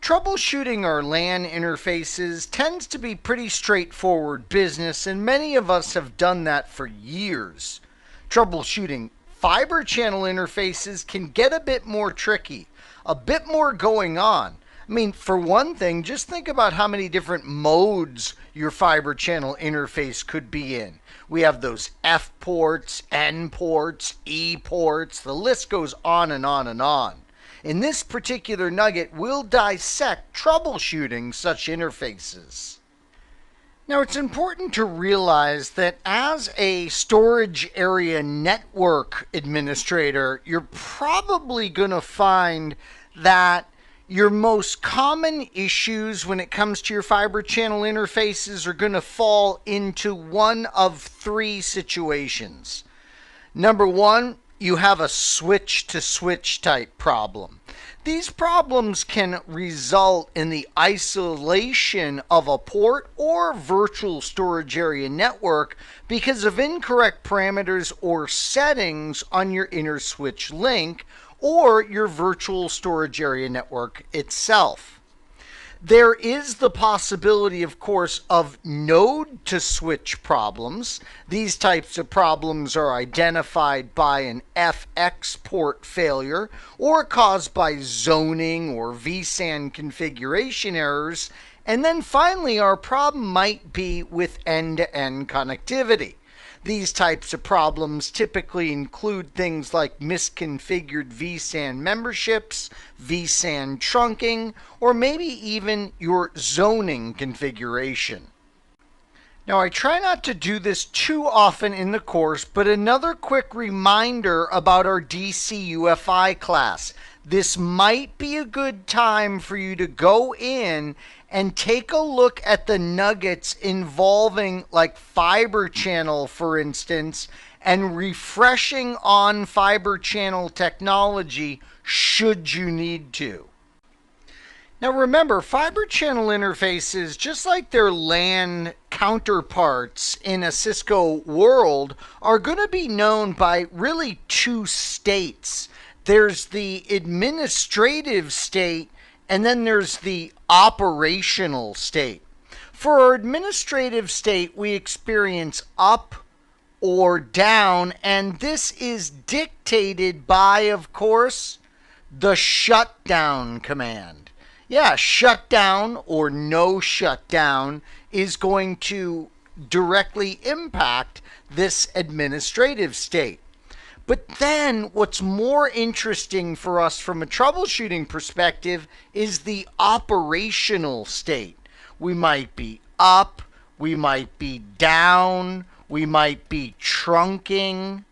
Troubleshooting our LAN interfaces tends to be pretty straightforward business, and many of us have done that for years. Troubleshooting fiber channel interfaces can get a bit more tricky, a bit more going on. I mean, for one thing, just think about how many different modes your fiber channel interface could be in. We have those F ports, N ports, E ports, the list goes on and on and on. In this particular nugget, we'll dissect troubleshooting such interfaces. Now, it's important to realize that as a storage area network administrator, you're probably going to find that your most common issues when it comes to your fiber channel interfaces are going to fall into one of three situations. Number one, you have a switch-to-switch type problem. These problems can result in the isolation of a port or virtual storage area network because of incorrect parameters or settings on your inner switch link or your virtual storage area network itself. There is the possibility, of course, of node to switch problems. These types of problems are identified by an FX port failure or caused by zoning or vSAN configuration errors. And then finally, our problem might be with end-to-end connectivity. These types of problems typically include things like misconfigured vSAN memberships, vSAN trunking, or maybe even your zoning configuration. Now, I try not to do this too often in the course, but another quick reminder about our DC-UFI class. This might be a good time for you to go in and take a look at the nuggets involving like fiber channel, for instance, and refreshing on fiber channel technology should you need to. Now remember, fiber channel interfaces, just like their LAN counterparts in a Cisco world, are going to be known by really two states. There's the administrative state, and then there's the operational state. For our administrative state, we experience up or down, and this is dictated by, of course, the shutdown command. Yeah, shutdown or no shutdown is going to directly impact this administrative state. But then what's more interesting for us from a troubleshooting perspective is the operational state. We might be up, we might be down, we might be trunking.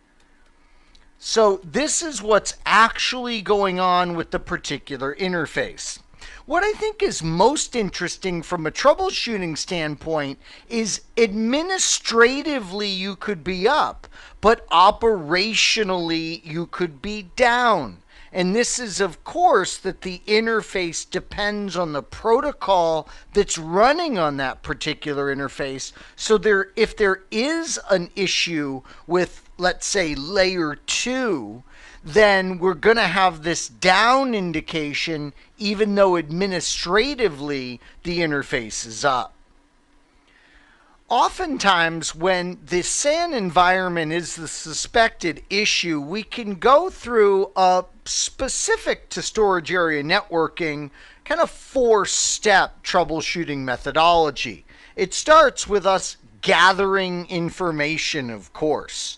So this is what's actually going on with the particular interface. What I think is most interesting from a troubleshooting standpoint is administratively you could be up, but operationally you could be down. And this is, of course, that the interface depends on the protocol that's running on that particular interface. So if there is an issue with, let's say, layer 2, then we're going to have this down indication even though administratively the interface is up. Oftentimes when the SAN environment is the suspected issue, we can go through a specific to storage area networking kind of 4-step troubleshooting methodology. It starts with us gathering information, of course.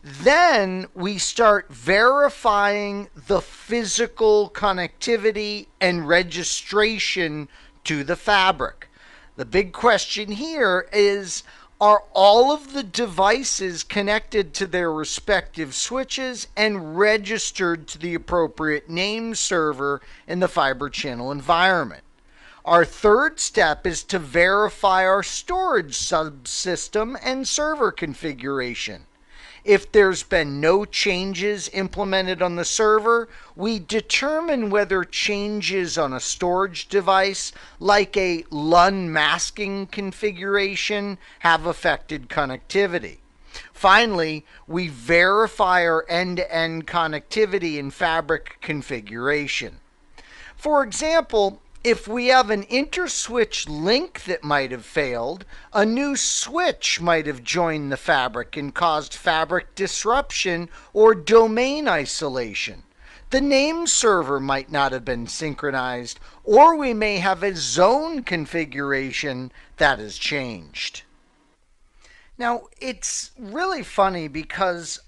Then we start verifying the physical connectivity and registration to the fabric. The big question here is, are all of the devices connected to their respective switches and registered to the appropriate name server in the fiber channel environment? Our third step is to verify our storage subsystem and server configuration. If there's been no changes implemented on the server, we determine whether changes on a storage device, like a LUN masking configuration, have affected connectivity. Finally, we verify our end-to-end connectivity and fabric configuration. For example, If we have an interswitch link that might have failed, a new switch might have joined the fabric and caused fabric disruption or domain isolation. The name server might not have been synchronized, or we may have a zone configuration that has changed. Now, it's really funny because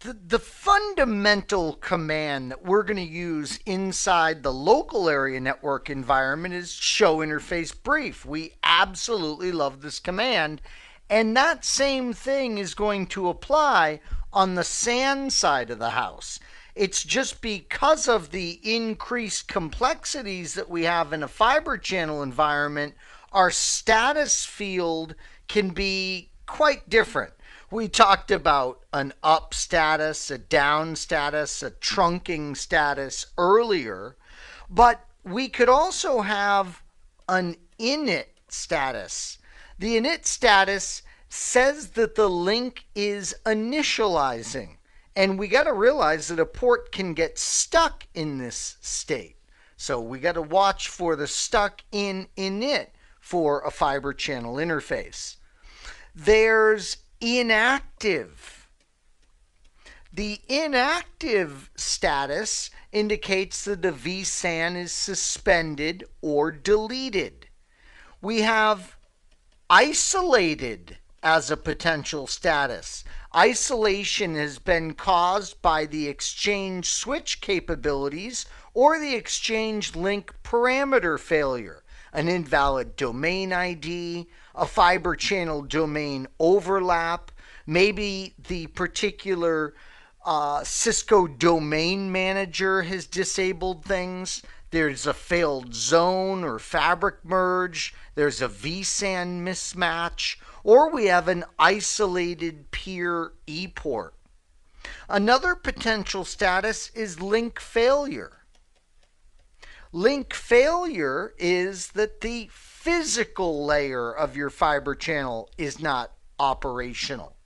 the fundamental command that we're going to use inside the local area network environment is show interface brief. We absolutely love this command, and that same thing is going to apply on the SAN side of the house. It's just because of the increased complexities that we have in a fiber channel environment, our status field can be quite different. We talked about an up status, a down status, a trunking status earlier, but we could also have an init status. The init status says that the link is initializing. And we got to realize that a port can get stuck in this state. So we got to watch for the stuck in init for a fiber channel interface. There's inactive. The inactive status indicates that the vSAN is suspended or deleted. We have isolated as a potential status. Isolation has been caused by the exchange switch capabilities or the exchange link parameter failure, an invalid domain ID, a fiber channel domain overlap, maybe the particular Cisco domain manager has disabled things. There's a failed zone or fabric merge. There's a vSAN mismatch, or we have an isolated peer ePort. Another potential status is link failure. Link failure is that the physical layer of your fiber channel is not operational.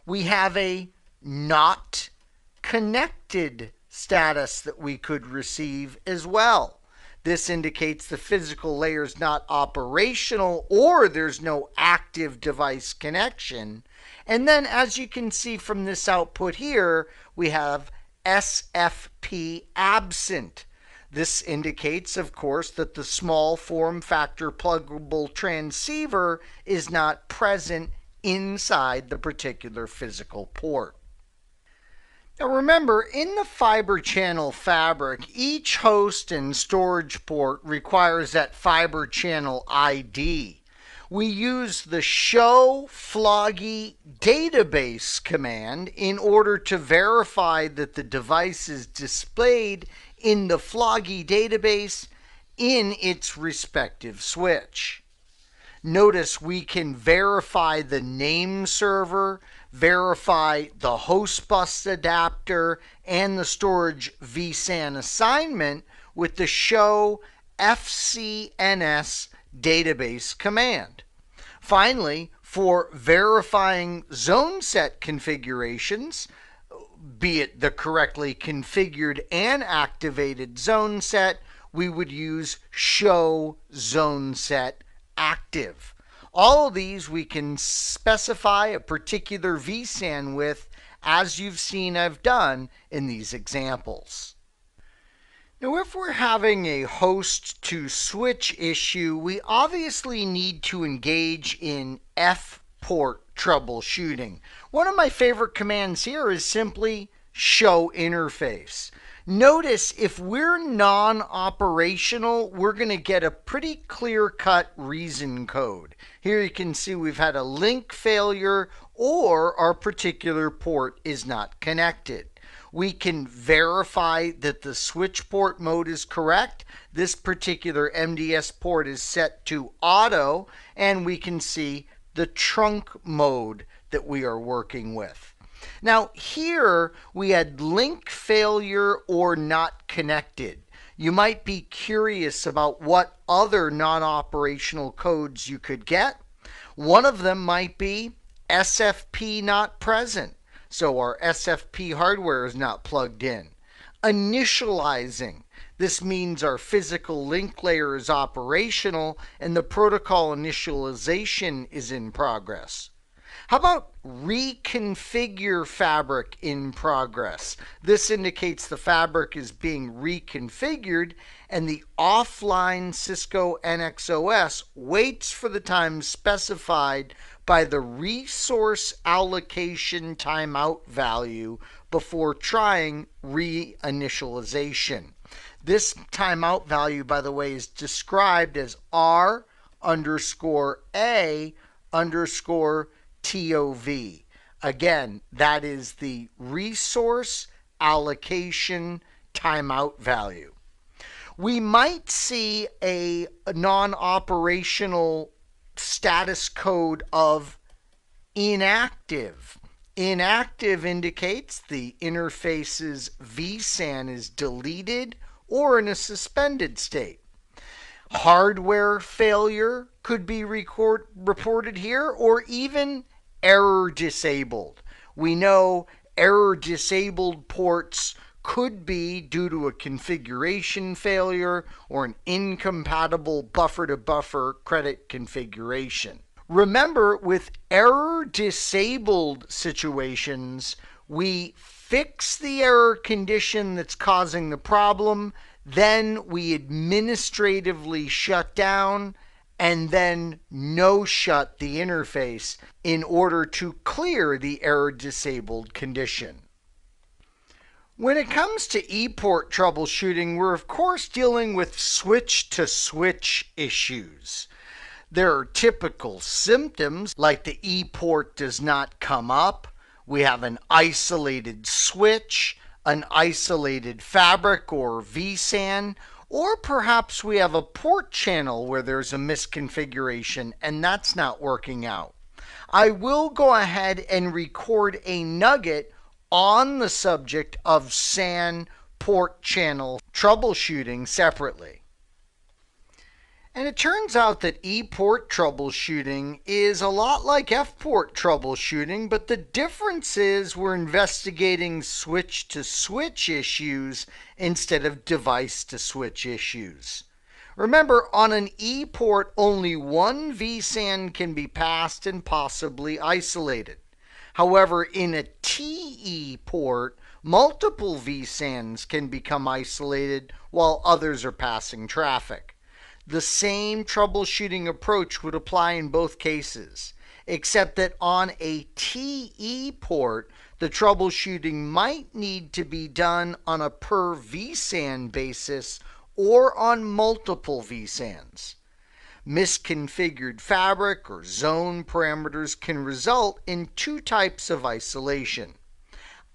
We have a not connected status that we could receive as well. This indicates the physical layer is not operational or there's no active device connection. And then as you can see from this output here, we have SFP absent. This indicates, of course, that the small form factor pluggable transceiver is not present inside the particular physical port. Now remember, in the fiber channel fabric, each host and storage port requires that fiber channel ID. We use the show floggy database command in order to verify that the device is displayed in the floggy database in its respective switch. Notice we can verify the name server, verify the host bus adapter, and the storage vSAN assignment with the show fcns database command. Finally, for verifying zone set configurations, be it the correctly configured and activated zone set, we would use show zone set active. All of these we can specify a particular vSAN with, as you've seen I've done in these examples. Now, if we're having a host to switch issue, we obviously need to engage in F-port troubleshooting. One of my favorite commands here is simply show interface. Notice if we're non-operational, we're going to get a pretty clear-cut reason code. Here you can see we've had a link failure or our particular port is not connected. We can verify that the switch port mode is correct. This particular MDS port is set to auto, and we can see the trunk mode that we are working with. Now here we had link failure or not connected. You might be curious about what other non-operational codes you could get. One of them might be SFP not present. So our SFP hardware is not plugged in. Initializing. This means our physical link layer is operational and the protocol initialization is in progress. How about reconfigure fabric in progress? This indicates the fabric is being reconfigured and the offline Cisco NXOS waits for the time specified by the resource allocation timeout value before trying reinitialization. This timeout value, by the way, is described as R underscore A underscore TOV. Again, that is the resource allocation timeout value. We might see a non-operational status code of inactive. Inactive indicates the interface's vSAN is deleted or in a suspended state. Hardware failure could be reported here, or even error disabled. We know error disabled ports could be due to a configuration failure or an incompatible buffer-to-buffer credit configuration. Remember, with error disabled situations, we fix the error condition that's causing the problem, then we administratively shut down and then no-shut the interface in order to clear the error disabled condition. When it comes to ePort troubleshooting, we're of course dealing with switch-to-switch issues. There are typical symptoms like the ePort does not come up, we have an isolated switch, an isolated fabric or vSAN, or perhaps we have a port channel where there's a misconfiguration and that's not working out. I will go ahead and record a nugget on the subject of SAN port channel troubleshooting separately. And it turns out that ePort troubleshooting is a lot like Fport troubleshooting, but the difference is we're investigating switch-to-switch issues instead of device-to-switch issues. Remember, on an ePort, only one vSAN can be passed and possibly isolated. However, in a TE port, multiple vSANs can become isolated while others are passing traffic. The same troubleshooting approach would apply in both cases, except that on a TE port, the troubleshooting might need to be done on a per vSAN basis or on multiple vSANs. Misconfigured fabric or zone parameters can result in two types of isolation.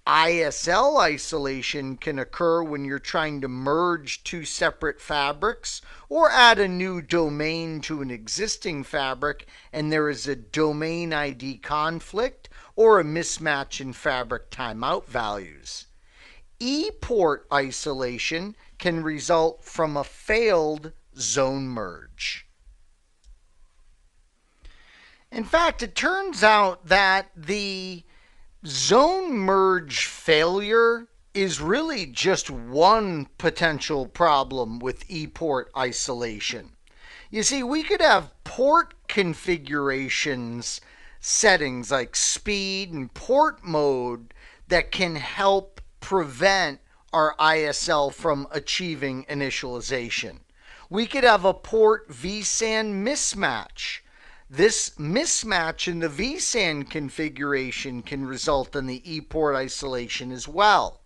ISL isolation can occur when you're trying to merge two separate fabrics or add a new domain to an existing fabric and there is a domain ID conflict or a mismatch in fabric timeout values. ePort isolation can result from a failed zone merge. In fact, it turns out that the zone merge failure is really just one potential problem with ePort isolation. You see, we could have port configurations settings like speed and port mode that can help prevent our ISL from achieving initialization. We could have a port vSAN mismatch. This mismatch in the vSAN configuration can result in the ePort isolation as well.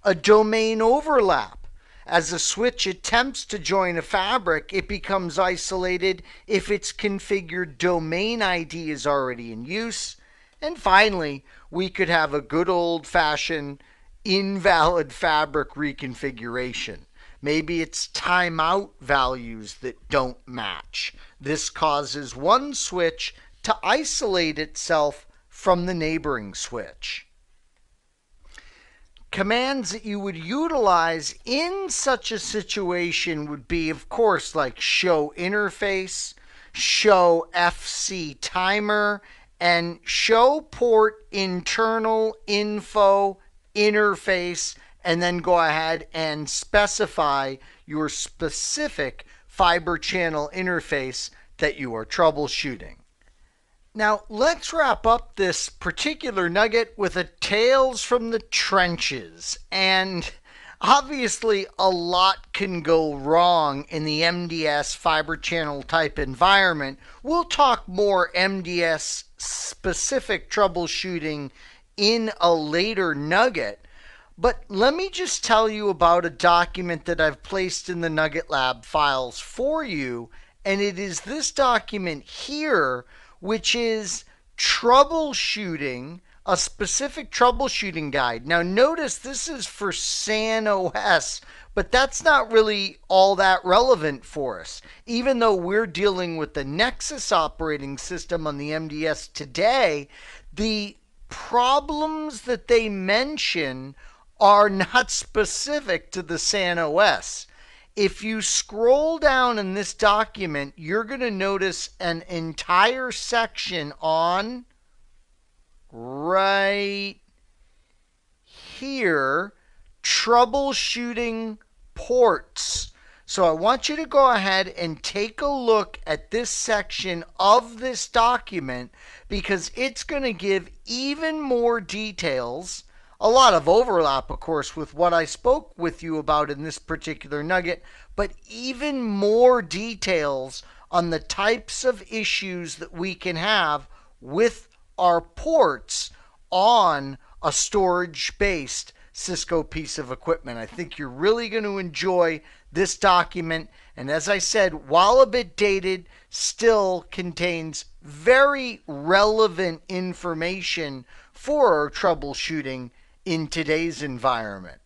A domain overlap. As a switch attempts to join a fabric, it becomes isolated if its configured domain ID is already in use. And finally, we could have a good old-fashioned invalid fabric reconfiguration. Maybe it's timeout values that don't match. This causes one switch to isolate itself from the neighboring switch. Commands that you would utilize in such a situation would be, of course, like show interface, show FC timer, and show port internal info interface and then go ahead and specify your specific fiber channel interface that you are troubleshooting. Now, let's wrap up this particular nugget with a tales from the trenches. And obviously, a lot can go wrong in the MDS fiber channel type environment. We'll talk more MDS specific troubleshooting in a later nugget. But let me just tell you about a document that I've placed in the Nugget Lab files for you. And it is this document here, which is troubleshooting, a specific troubleshooting guide. Now notice this is for SAN OS, but that's not really all that relevant for us. Even though we're dealing with the Nexus operating system on the MDS today, the problems that they mention are not specific to the SAN OS. If you scroll down in this document, you're going to notice an entire section on right here, troubleshooting ports. So I want you to go ahead and take a look at this section of this document because it's going to give even more details. A lot of overlap, of course, with what I spoke with you about in this particular nugget, but even more details on the types of issues that we can have with our ports on a storage-based Cisco piece of equipment. I think you're really going to enjoy this document, and as I said, while a bit dated, still contains very relevant information for our troubleshooting in today's environment.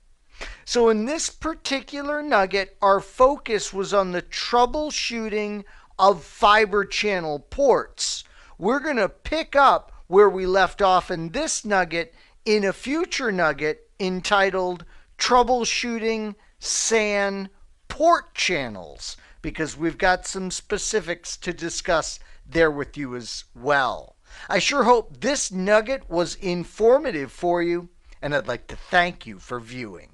So in this particular nugget, our focus was on the troubleshooting of fiber channel ports. We're going to pick up where we left off in this nugget in a future nugget entitled Troubleshooting SAN Port Channels, because we've got some specifics to discuss there with you as well. I sure hope this nugget was informative for you, and I'd like to thank you for viewing.